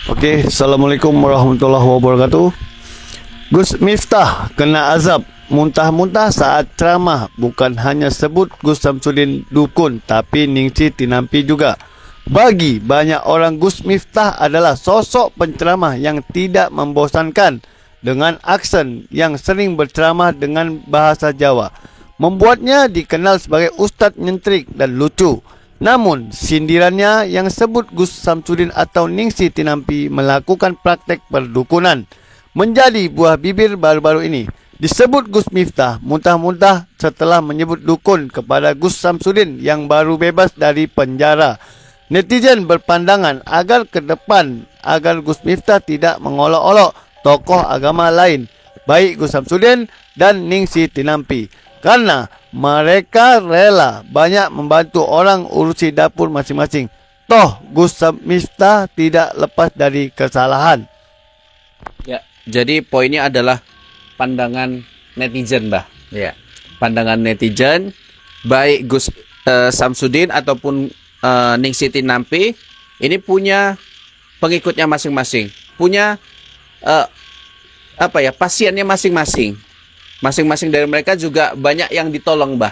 Oke, Assalamualaikum warahmatullahi wabarakatuh. Gus Miftah kena azab muntah-muntah saat ceramah. Bukan hanya sebut Gus Samsudin dukun, tapi Ningsi Tinampi juga. Bagi banyak orang, Gus Miftah adalah sosok penceramah yang tidak membosankan dengan aksen yang sering berceramah dengan bahasa Jawa. Membuatnya dikenal sebagai ustadz nyentrik dan lucu. Namun, sindirannya yang sebut Gus Samsudin atau Ningsi Tinampi melakukan praktek perdukunan menjadi buah bibir baru-baru ini. Disebut Gus Miftah muntah-muntah setelah menyebut dukun kepada Gus Samsudin yang baru bebas dari penjara. Netizen berpandangan agar ke depan agar Gus Miftah tidak mengolok-olok tokoh agama lain, baik Gus Samsudin dan Ningsi Tinampi, karena mereka rela banyak membantu orang urusi dapur masing-masing. Toh Gus Miftah tidak lepas dari kesalahan. Ya, jadi poinnya adalah pandangan netizen, Mbah. Ya, pandangan netizen, baik Gus Samsudin ataupun Ningsi Tinampi, ini punya pengikutnya masing-masing, punya pasiennya masing-masing. Masing-masing dari mereka juga banyak yang ditolong, Mbah,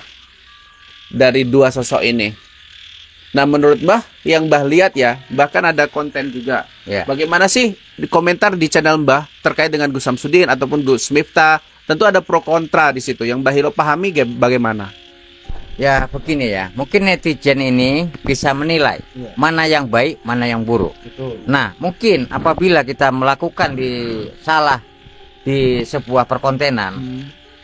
dari dua sosok ini. Nah, menurut Mbah, yang Mbah lihat ya, bahkan ada konten juga. Ya. Bagaimana sih di komentar di channel Mbah terkait dengan Gus Samsudin ataupun Gus Miftah? Tentu ada pro kontra di situ. Yang Mbah Hilo pahami bagaimana? Ya, begini ya. Mungkin netizen ini bisa menilai mana yang baik, mana yang buruk. Betul. Nah, mungkin apabila kita melakukan salah di sebuah perkontenan,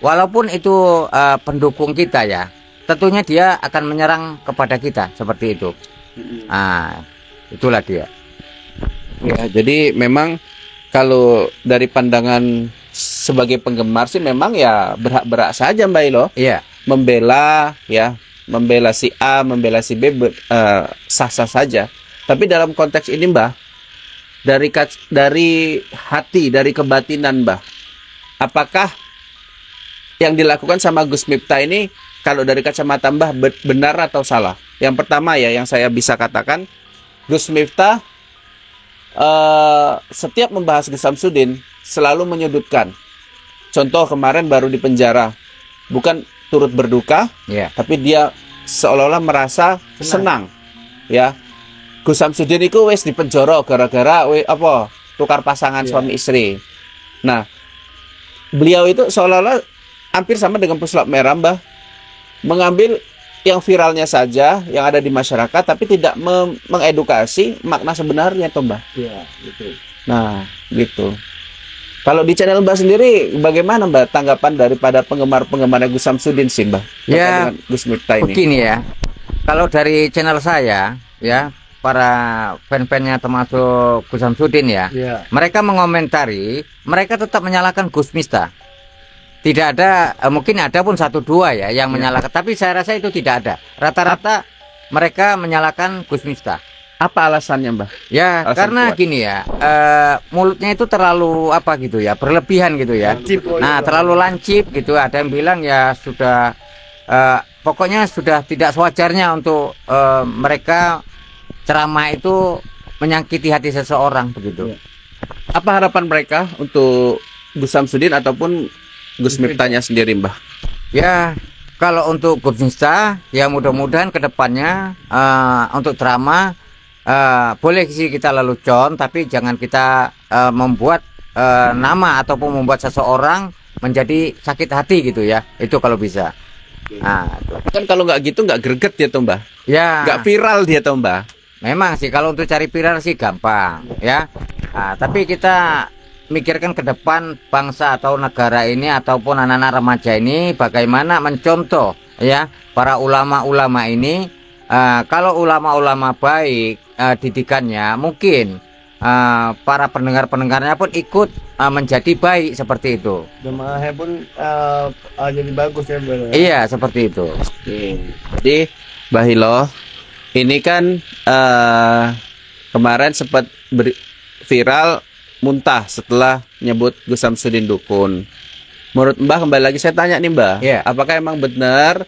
walaupun itu pendukung kita ya, tentunya dia akan menyerang kepada kita seperti itu. Nah, itulah dia. Ya, jadi memang kalau dari pandangan sebagai penggemar sih memang ya berhak-berhak saja, Mbak Ilo. Iya. Membela si A, membela si B, sah-sah saja. Tapi dalam konteks ini, Mbah, dari hati, dari kebatinan, Mbah, apakah yang dilakukan sama Gus Miftah ini kalau dari kacamata Mbah benar atau salah? Yang pertama ya, yang saya bisa katakan, Gus Miftah setiap membahas Gus Samsudin selalu menyudutkan. Contoh kemarin baru di penjara, bukan turut berduka, tapi dia seolah-olah merasa senang, ya. Gus Samsudin itu wes di penjara gara-gara tukar pasangan suami istri. Nah, beliau itu seolah-olah hampir sama dengan pesulap merah, Mbah, mengambil yang viralnya saja yang ada di masyarakat, tapi tidak mengedukasi makna sebenarnya, toh, Mbah. Iya, betul. Nah, gitu. Kalau di channel Mbah sendiri, bagaimana, Mbah, tanggapan daripada penggemar-penggemar Gus Samsudin sih, Mbah? Ya, Gus Miftah ini. Begini ya, kalau dari channel saya, ya, para fan-fannya termasuk Gus Samsudin ya, mereka mengomentari, mereka tetap menyalahkan Gus Miftah. Tidak ada, mungkin ada pun satu dua ya yang menyalahkan, tapi saya rasa itu tidak ada. Rata-rata mereka menyalahkan Gus Miftah. Apa alasannya, Mbah? Ya, karena gini ya, mulutnya itu terlalu berlebihan gitu ya. Nah, terlalu lancip gitu. Ada yang bilang ya sudah, pokoknya sudah tidak sewajarnya untuk mereka ceramah itu menyakiti hati seseorang begitu. Apa harapan mereka untuk Gus Samsudin ataupun Gus Miftahnya sendiri, Mbah? Ya, kalau untuk Gus Miftah, ya mudah-mudahan kedepannya untuk ceramah boleh sih kita lelucon, tapi jangan kita membuat nama ataupun membuat seseorang menjadi sakit hati gitu ya. Itu kalau bisa. Nah, kan kalau nggak gitu nggak greget dia, toh, Mbah. Ya. Nggak viral dia, toh, Mbah. Memang sih kalau untuk cari viral sih gampang, ya. Nah, tapi kita mikirkan ke depan bangsa atau negara ini ataupun anak-anak remaja ini bagaimana mencontoh ya para ulama-ulama ini. Kalau ulama-ulama baik didikannya, mungkin para pendengar-pendengarnya pun ikut menjadi baik seperti itu. Jemaahnya pun jadi bagus ya, Mbak. Iya, seperti itu. Jadi Mbah Hilo, ini kan kemarin sempat viral muntah setelah nyebut Gus Samsudin dukun. Menurut Mbah, kembali lagi saya tanya nih, Mbah, apakah emang benar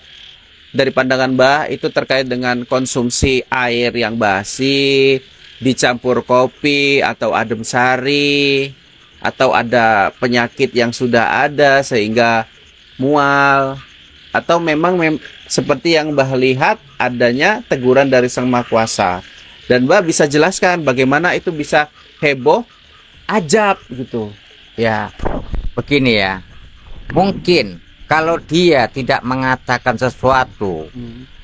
dari pandangan Mbah itu terkait dengan konsumsi air yang basi, dicampur kopi atau adem sari, atau ada penyakit yang sudah ada sehingga mual, atau memang seperti yang Mbah lihat adanya teguran dari Sang Maha Kuasa. Dan Mbah bisa jelaskan bagaimana itu bisa heboh, ajab gitu. Ya, begini ya. Mungkin kalau dia tidak mengatakan sesuatu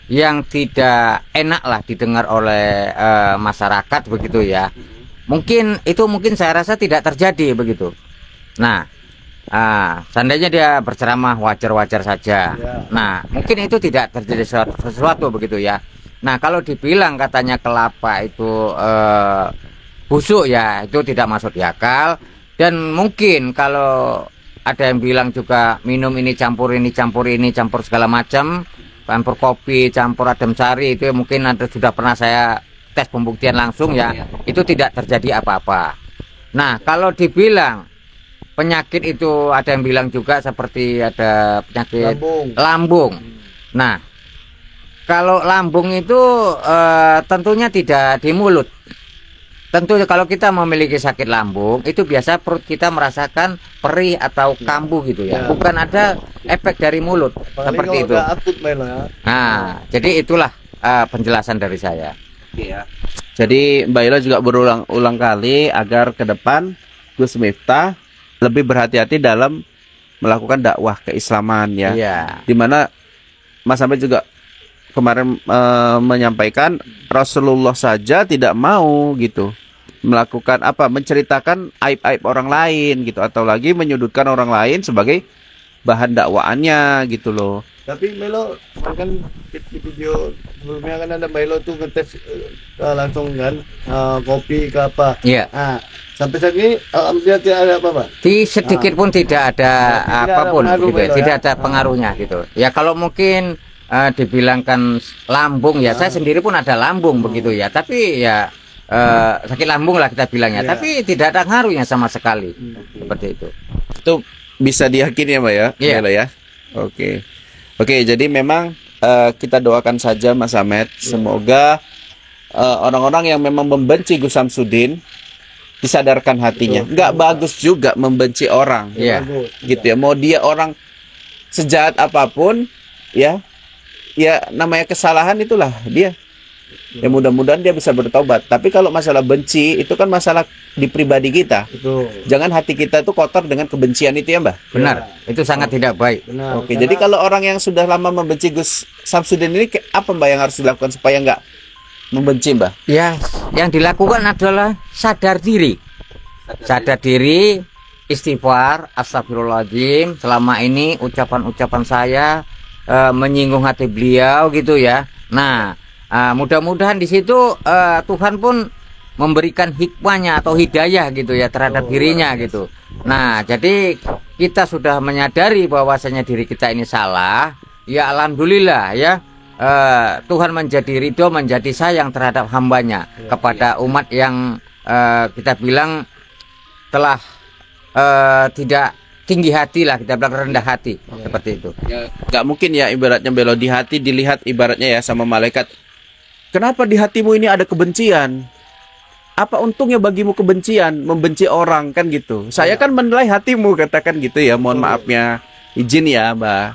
yang tidak enak lah didengar oleh masyarakat begitu ya. Mungkin saya rasa tidak terjadi begitu. Nah, seandainya dia berceramah wajar-wajar saja. Nah, mungkin itu tidak terjadi sesuatu begitu ya. Nah, kalau dibilang katanya kelapa itu busuk ya, itu tidak masuk di akal. Dan mungkin kalau ada yang bilang juga minum ini, campur segala macam, campur kopi, campur adem sari, itu mungkin sudah pernah saya tes pembuktian langsung ya, itu tidak terjadi apa-apa. Nah, kalau dibilang penyakit itu ada yang bilang juga seperti ada penyakit lambung. Nah, kalau lambung itu tentunya tidak di mulut. Tentu kalau kita memiliki sakit lambung itu biasa perut kita merasakan perih atau kambuh gitu ya. Bukan ada efek dari mulut seperti itu. Nah, jadi itulah penjelasan dari saya. Ya. Jadi Mbak Ila juga berulang-ulang kali agar ke depan Gus Miftah lebih berhati-hati dalam melakukan dakwah keislaman ya. Dimana Mas Ahmed juga kemarin menyampaikan Rasulullah saja tidak mau gitu melakukan menceritakan aib-aib orang lain gitu, atau lagi menyudutkan orang lain sebagai bahan dakwaannya gitu loh. Tapi Melo kan di video sebelumnya kan ada Melo tuh ngetes langsung kan kopi ke apa. Iya. Nah, sampai saat ini alhamdulillah tidak ada apa-apa. Sedikit pun tidak ada apapun gitu ya. Tidak ada pengaruhnya gitu. Ya kalau mungkin dibilangkan lambung ya, saya sendiri pun ada lambung begitu ya. Tapi ya sakit lambung lah kita bilangnya. Tapi tidak ada pengaruhnya sama sekali. Seperti itu. Itu bisa diyakini ya Mbak ya? Iya. Melo ya. Oke, jadi memang kita doakan saja Mas Ahmed, semoga orang-orang yang memang membenci Gus Samsudin disadarkan hatinya. Nggak bagus juga membenci orang, gitu ya. Mau dia orang sejahat apapun, ya namanya kesalahan itulah dia. Ya mudah-mudahan dia bisa bertobat. Tapi kalau masalah benci itu kan masalah di pribadi kita. Jangan hati kita tuh kotor dengan kebencian itu ya Mbak. Benar, itu sangat tidak baik. Oke, jadi kalau orang yang sudah lama membenci Gus Samsudin ini apa Mbak yang harus dilakukan supaya nggak membenci Mbak? Ya, yang dilakukan adalah sadar diri. Sadar diri, istighfar, astagfirullahaladzim. Selama ini ucapan-ucapan saya menyinggung hati beliau gitu ya. Nah, mudah-mudahan di situ Tuhan pun memberikan hikmahnya atau hidayah gitu ya terhadap dirinya gitu. Nah, jadi kita sudah menyadari bahwasanya diri kita ini salah. Ya alhamdulillah ya. Tuhan menjadi ridho, menjadi sayang terhadap hambanya kepada umat yang kita bilang telah tidak tinggi hati lah, kita bilang rendah hati seperti itu. Gak mungkin ya ibaratnya Belo di hati dilihat ibaratnya ya sama malaikat. Kenapa di hatimu ini ada kebencian? Apa untungnya bagimu kebencian, membenci orang kan gitu. Saya kan menilai hatimu katakan gitu ya. Mohon maafnya izin ya Mbak.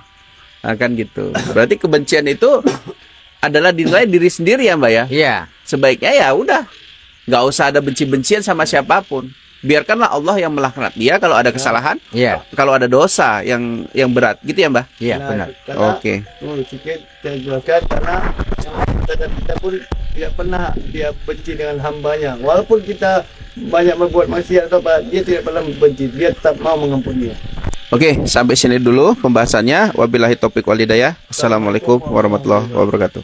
Nah, kan gitu. Berarti kebencian itu adalah dinilai diri sendiri ya Mbak ya. Iya. Sebaiknya ya udah nggak usah ada benci-bencian sama siapapun. Biarkanlah Allah yang melaknat dia kalau ada kesalahan, kalau ada dosa yang berat, gitu ya Mbah? Iya, benar. Oke. Sedikit saya jelaskan karena kita pun tidak pernah dia benci dengan hambanya, walaupun kita banyak membuat maksiat atau apa, dia tidak pernah membenci, dia tetap mau mengampuni. Oke, sampai sini dulu pembahasannya. Wabillahi taufiq wal hidayah. Assalamualaikum warahmatullahi wabarakatuh.